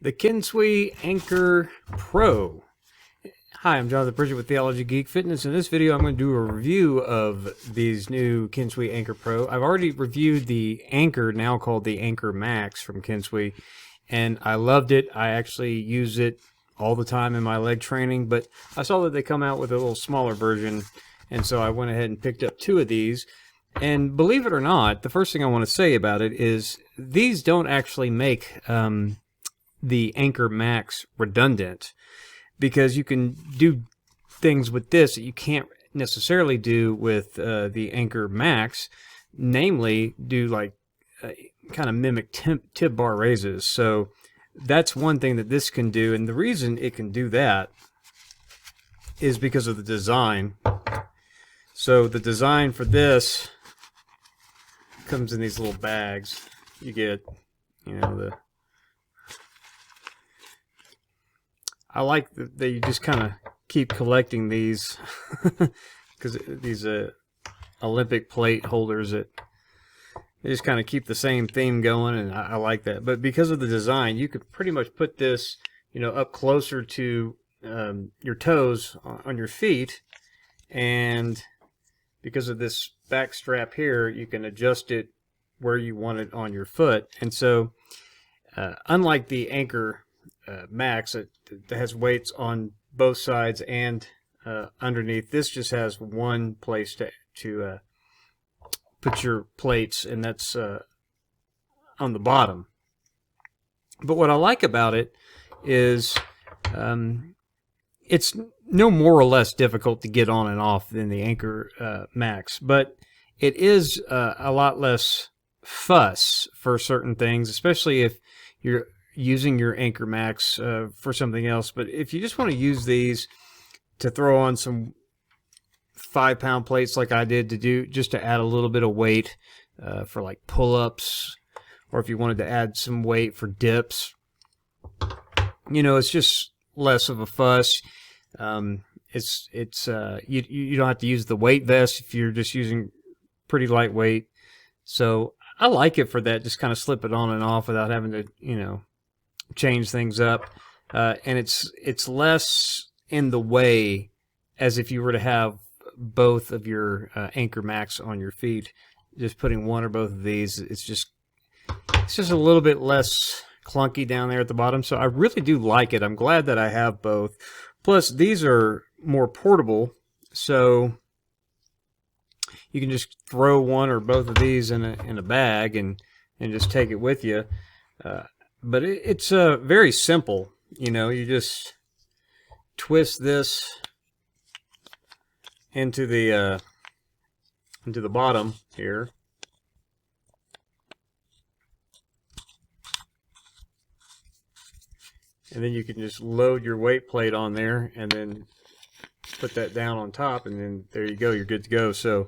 The Kensui ANKR Pro. Hi, I'm Jonathan Pritchett with Theology, Geek, Fitness. In this video, I'm going to do a review of these new Kensui ANKR Pro. I've already reviewed the ANKR, now called the ANKR Max from Kensui, and I loved it. I actually use it all the time in my leg training, but I saw that they come out with a little smaller version, and so I went ahead and picked up two of these. And believe it or not, the first thing I want to say about it is these don't actually make the ANKR Max redundant, because you can do things with this that you can't necessarily do with the ANKR Max, namely do like kind of mimic tib bar raises. So that's one thing that this can do, and the reason it can do that is because of the design. So the design for this comes in these little bags. You get, I like that you just kind of keep collecting these because these Olympic plate holders, that they just kind of keep the same theme going, and I like that. But because of the design, you could pretty much put this, up closer to your toes on your feet, and because of this back strap here, you can adjust it where you want it on your foot. And so, unlike the ANKR Max, that has weights on both sides and underneath, this just has one place to put your plates, and that's on the bottom. But what I like about it is it's no more or less difficult to get on and off than the ANKR Max, but it is a lot less fuss for certain things, especially if you're using your ANKR Max for something else. But if you just want to use these to throw on some 5-pound plates like I did, just to add a little bit of weight for like pull-ups, or if you wanted to add some weight for dips, it's just less of a fuss. You don't have to use the weight vest if you're just using pretty lightweight. So I like it for that, just kind of slip it on and off without having to, change things up. And it's less in the way as if you were to have both of your ANKR Max on your feet. Just putting one or both of these, it's just a little bit less clunky down there at the bottom. So I really do like it. I'm glad that I have both. Plus, these are more portable, so you can just throw one or both of these in a bag and just take it with you. But it's very simple. You just twist this into the bottom here, and then you can just load your weight plate on there and then put that down on top, and then there you go, you're good to go. So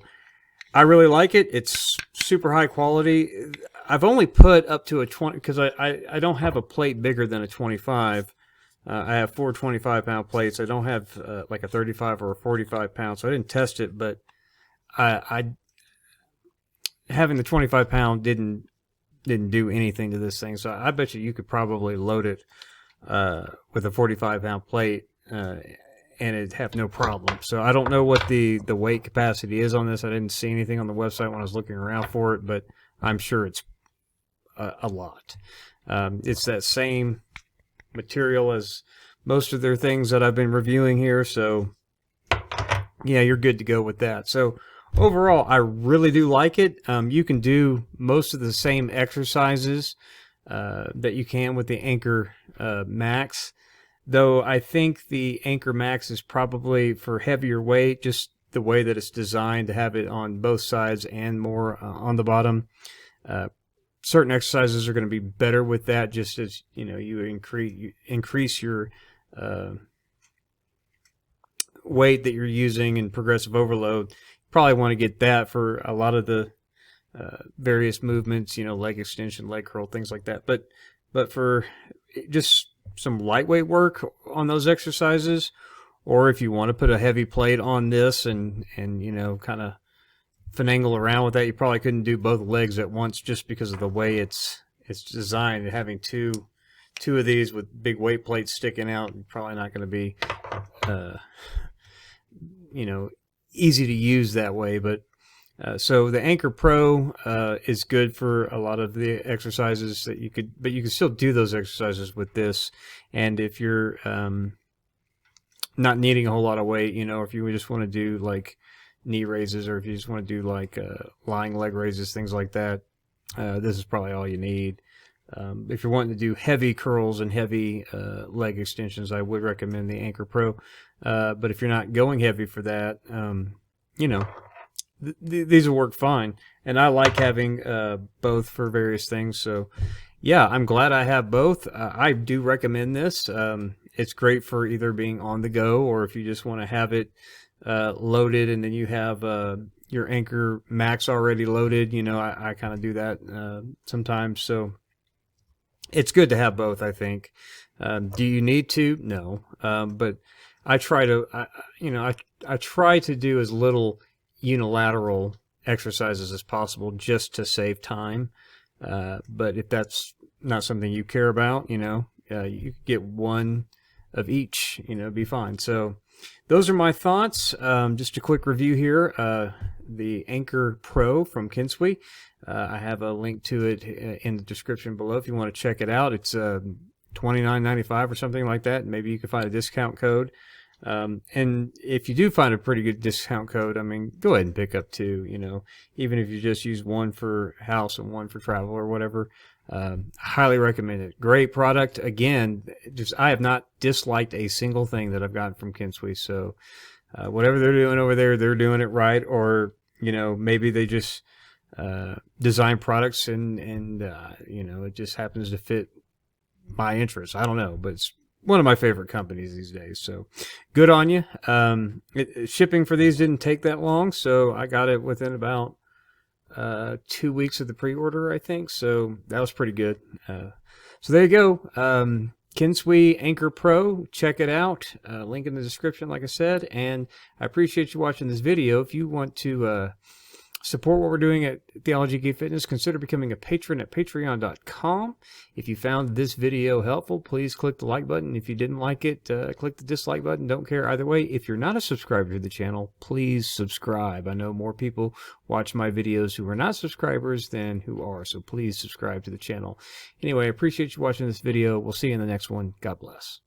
I really like it. It's super high quality. I've only put up to a 20 because I don't have a plate bigger than a 25. I have 4 25-pound plates. I don't have like a 35 or a 45-pound, so I didn't test it. But I having the 25-pound didn't do anything to this thing. So I bet you could probably load it with a 45-pound plate and it'd have no problem. So I don't know what the weight capacity is on this. I didn't see anything on the website when I was looking around for it, but I'm sure it's a lot. It's that same material as most of their things that I've been reviewing here, so yeah, you're good to go with that. So overall, I really do like it. You can do most of the same exercises that you can with the ANKR Max, though I think the ANKR Max is probably for heavier weight, just the way that it's designed to have it on both sides and more on the bottom. Certain exercises are going to be better with that, just as you increase your weight that you're using in progressive overload. You probably want to get that for a lot of the various movements, leg extension, leg curl, things like that. But for just some lightweight work on those exercises, or if you want to put a heavy plate on this and kind of finagle around with that, you probably couldn't do both legs at once just because of the way it's designed, having two two of these with big weight plates sticking out, probably not going to be, you know, easy to use that way. But so the ANKR Pro is good for a lot of the exercises that you could, but you can still do those exercises with this. And if you're not needing a whole lot of weight, you know, if you just want to do like knee raises, or if you just want to do like lying leg raises, things like that, this is probably all you need. If you're wanting to do heavy curls and heavy leg extensions, I would recommend the ANKR Pro. But if you're not going heavy for that, you know, these will work fine. And I like having both for various things. So, yeah, I'm glad I have both. I do recommend this. It's great for either being on the go, or if you just want to have it loaded and then you have your ANKR Max already loaded. You know, I kind of do that sometimes. So it's good to have both, I think. Do you need to? No. But I try to, I try to do as little unilateral exercises as possible just to save time. But if that's not something you care about, you know, you get one of each, you know, be fine. So those are my thoughts. Just a quick review here. The ANKR Pro from Kensui. I have a link to it in the description below if you want to check it out. It's $29.95 or something like that. Maybe you can find a discount code. And if you do find a pretty good discount code, I mean, go ahead and pick up two, you know, even if you just use one for house and one for travel or whatever. Highly recommend it. Great product. Again, just I have not disliked a single thing that I've gotten from Kensui. So whatever they're doing over there, they're doing it right. Or, you know, maybe they just design products and you know, it just happens to fit my interests. I don't know, but it's one of my favorite companies these days. So good on you. Shipping for these didn't take that long, so I got it within about 2 weeks of the pre-order, I think. So that was pretty good. So there you go. Kensui ANKR Pro. Check it out. Link in the description, like I said. And I appreciate you watching this video. If you want to support what we're doing at Theology, Geek Fitness, consider becoming a patron at patreon.com. If you found this video helpful, please click the like button. If you didn't like it, click the dislike button. Don't care either way. If you're not a subscriber to the channel, please subscribe. I know more people watch my videos who are not subscribers than who are, so please subscribe to the channel. Anyway, I appreciate you watching this video. We'll see you in the next one. God bless.